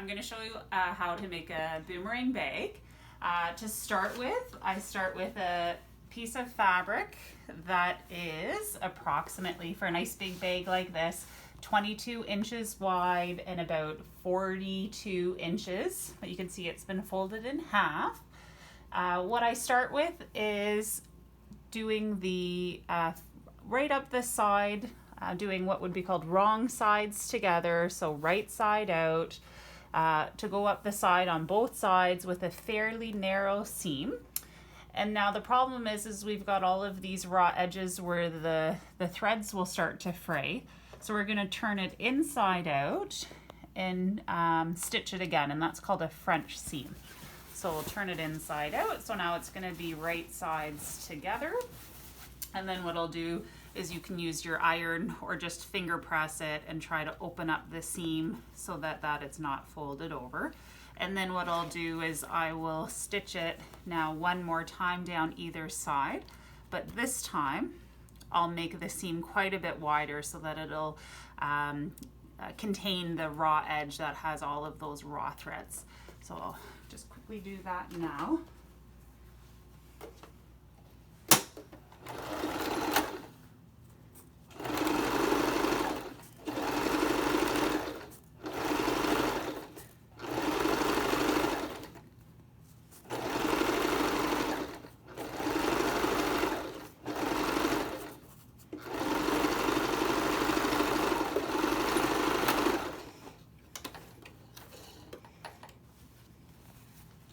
I'm going to show you how to make a boomerang bag. To start with, I start with a piece of fabric that is approximately, for a nice big bag like this, 22 inches wide and about 42 inches. But you can see it's been folded in half. What I start with is doing the right up the side, doing what would be called wrong sides together, so right side out, to go up the side on both sides with a fairly narrow seam. And now the problem is we've got all of these raw edges where the threads will start to fray. So we're going to turn it inside out and stitch it again, and that's called a French seam. So we'll turn it inside out. So now it's going to be right sides together. And then what I'll do is you can use your iron or just finger press it and try to open up the seam so that it's not folded over. And then what I'll do is I will stitch it now one more time down either side, but this time I'll make the seam quite a bit wider so that it'll contain the raw edge that has all of those raw threads. So I'll just quickly do that now.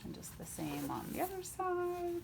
And just the same on the other side.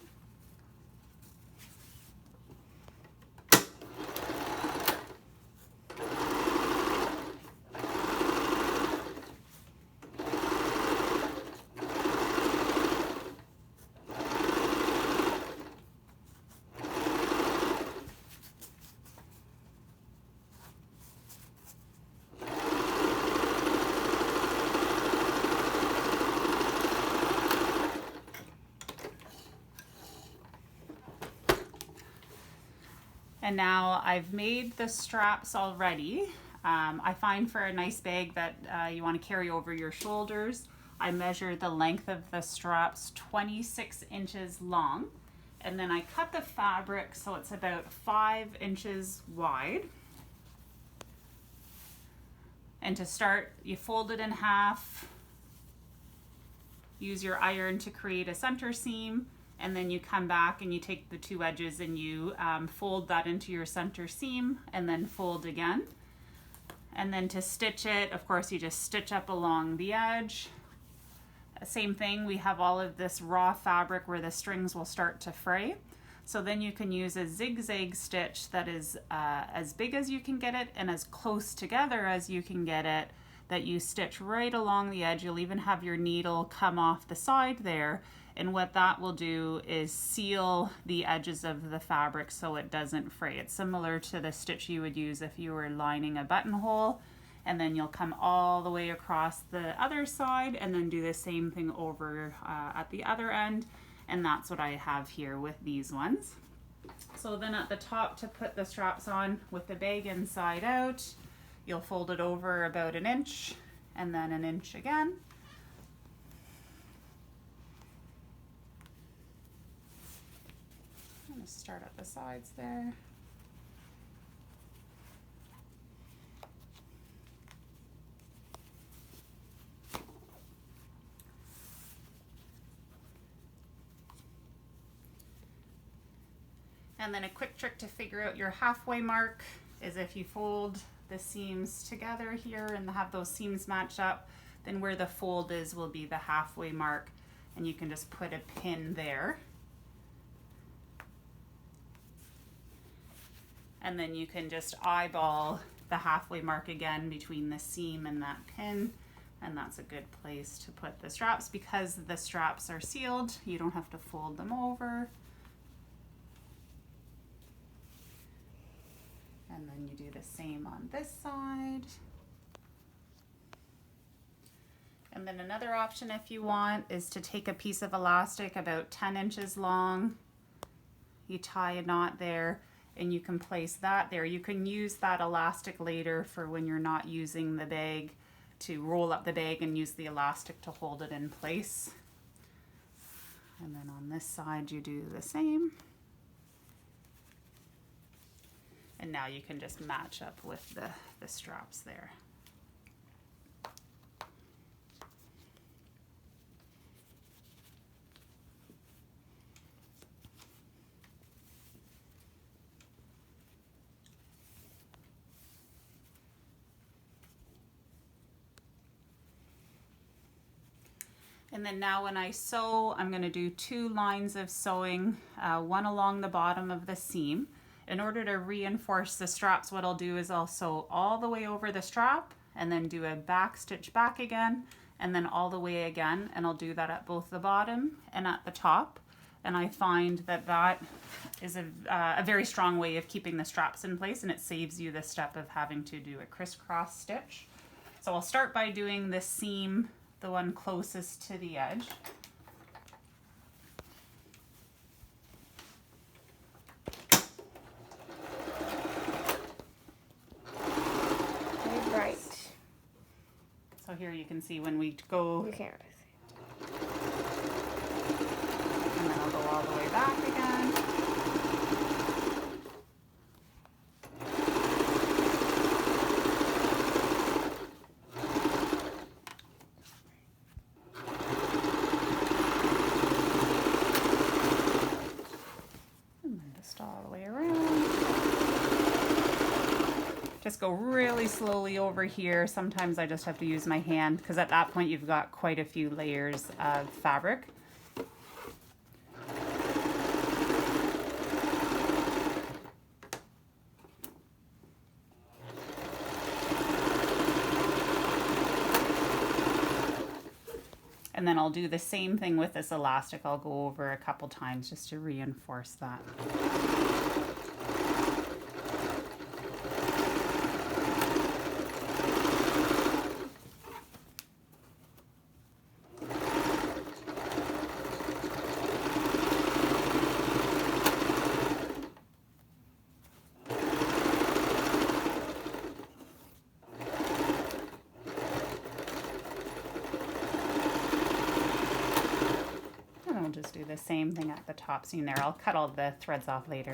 And now I've made the straps already. I find for a nice bag that you want to carry over your shoulders, I measure the length of the straps 26 inches long. And then I cut the fabric so it's about 5 inches wide. And to start, you fold it in half, use your iron to create a center seam, and then you come back and you take the two edges and you fold that into your center seam and then fold again. And then to stitch it, of course, you just stitch up along the edge. Same thing, we have all of this raw fabric where the strings will start to fray. So then you can use a zigzag stitch that is as big as you can get it and as close together as you can get it, that you stitch right along the edge. You'll even have your needle come off the side there. And what that will do is seal the edges of the fabric so it doesn't fray. It's similar to the stitch you would use if you were lining a buttonhole. And then you'll come all the way across the other side and then do the same thing over at the other end. And that's what I have here with these ones. So then at the top, to put the straps on with the bag inside out, you'll fold it over about 1 inch and then 1 inch again. I'm going to start at the sides there. And then a quick trick to figure out your halfway mark is if you fold the seams together here and have those seams match up, then where the fold is will be the halfway mark, and you can just put a pin there. And then you can just eyeball the halfway mark again between the seam and that pin, and that's a good place to put the straps. Because the straps are sealed, you don't have to fold them over. And then you do the same on this side. And then another option, if you want, is to take a piece of elastic about 10 inches long. You tie a knot there and you can place that there. You can use that elastic later for when you're not using the bag to roll up the bag and use the elastic to hold it in place. And then on this side you do the same. And now you can just match up with the straps there. And then now when I sew, I'm going to do 2 lines of sewing, one along the bottom of the seam. In order to reinforce the straps, what I'll do is I'll sew all the way over the strap and then do a back stitch back again and then all the way again, and I'll do that at both the bottom and at the top. And I find that that is a very strong way of keeping the straps in place, and it saves you the step of having to do a crisscross stitch. So I'll start by doing the seam, the one closest to the edge. Right. So here you can see when we go, You can't. and then I'll go all the way back again. And then just all the way around. Just go really slowly over here. Sometimes I just have to use my hand because at that point you've got quite a few layers of fabric. And then I'll do the same thing with this elastic. I'll go over a couple times just to reinforce that. Just do the same thing at the top seam there. I'll cut all the threads off later.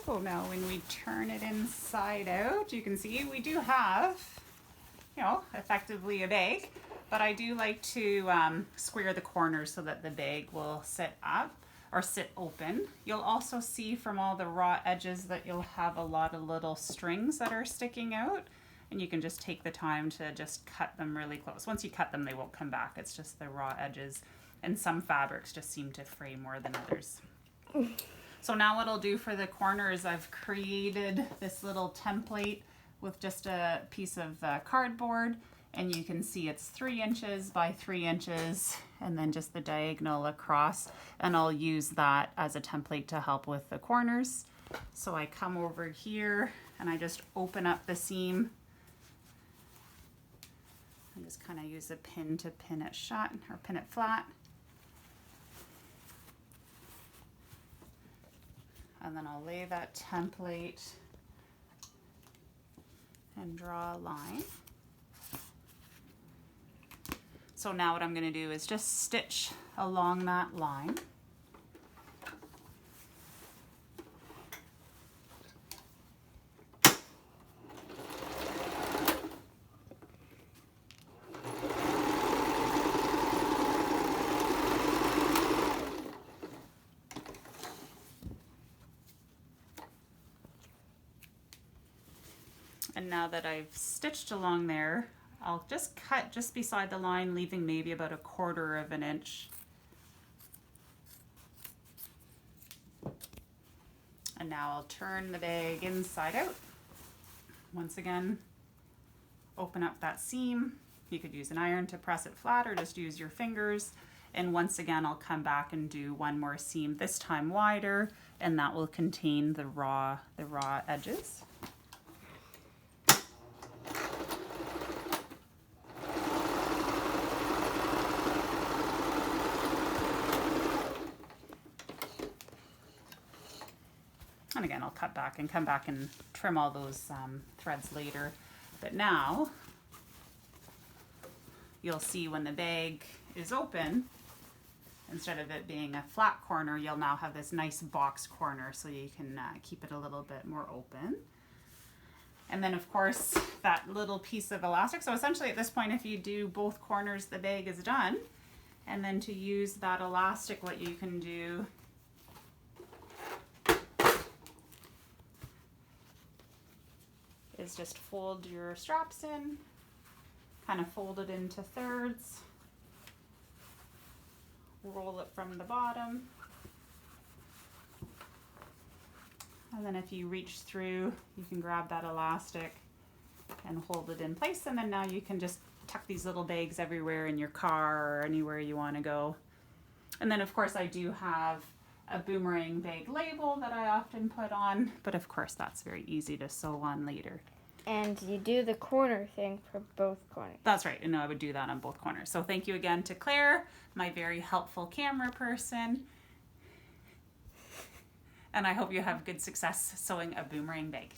So now when we turn it inside out, you can see we do have, effectively a bag, but I do like to square the corners so that the bag will sit up or sit open. You'll also see from all the raw edges that you'll have a lot of little strings that are sticking out, and you can just take the time to just cut them really close. Once you cut them, they won't come back. It's just the raw edges, and some fabrics just seem to fray more than others. So now what I'll do for the corner is I've created this little template with just a piece of cardboard, and you can see it's 3 inches by 3 inches and then just the diagonal across, and I'll use that as a template to help with the corners. So I come over here and I just open up the seam and just kind of use a pin to pin it shut or pin it flat. And then I'll lay that template and draw a line. So now what I'm going to do is just stitch along that line. And now that I've stitched along there, I'll just cut just beside the line, leaving maybe about 1/4 of an inch. And now I'll turn the bag inside out. Once again, open up that seam. You could use an iron to press it flat or just use your fingers. And once again, I'll come back and do one more seam, this time wider, and that will contain the raw edges. And again, I'll cut back and come back and trim all those threads later. But now, you'll see when the bag is open, instead of it being a flat corner, you'll now have this nice box corner, so you can keep it a little bit more open. And then of course, that little piece of elastic. So essentially at this point, if you do both corners, the bag is done. And then to use that elastic, what you can do is just fold your straps in, kind of fold it into thirds, roll it from the bottom, and then if you reach through, you can grab that elastic and hold it in place, and then now you can just tuck these little bags everywhere in your car or anywhere you want to go. And then of course I do have a Boomerang bag label that I often put on, but of course that's very easy to sew on later. And you do the corner thing for both corners. That's right, and I would do that on both corners. So thank you again to Claire, my very helpful camera person. And I hope you have good success sewing a Boomerang bag.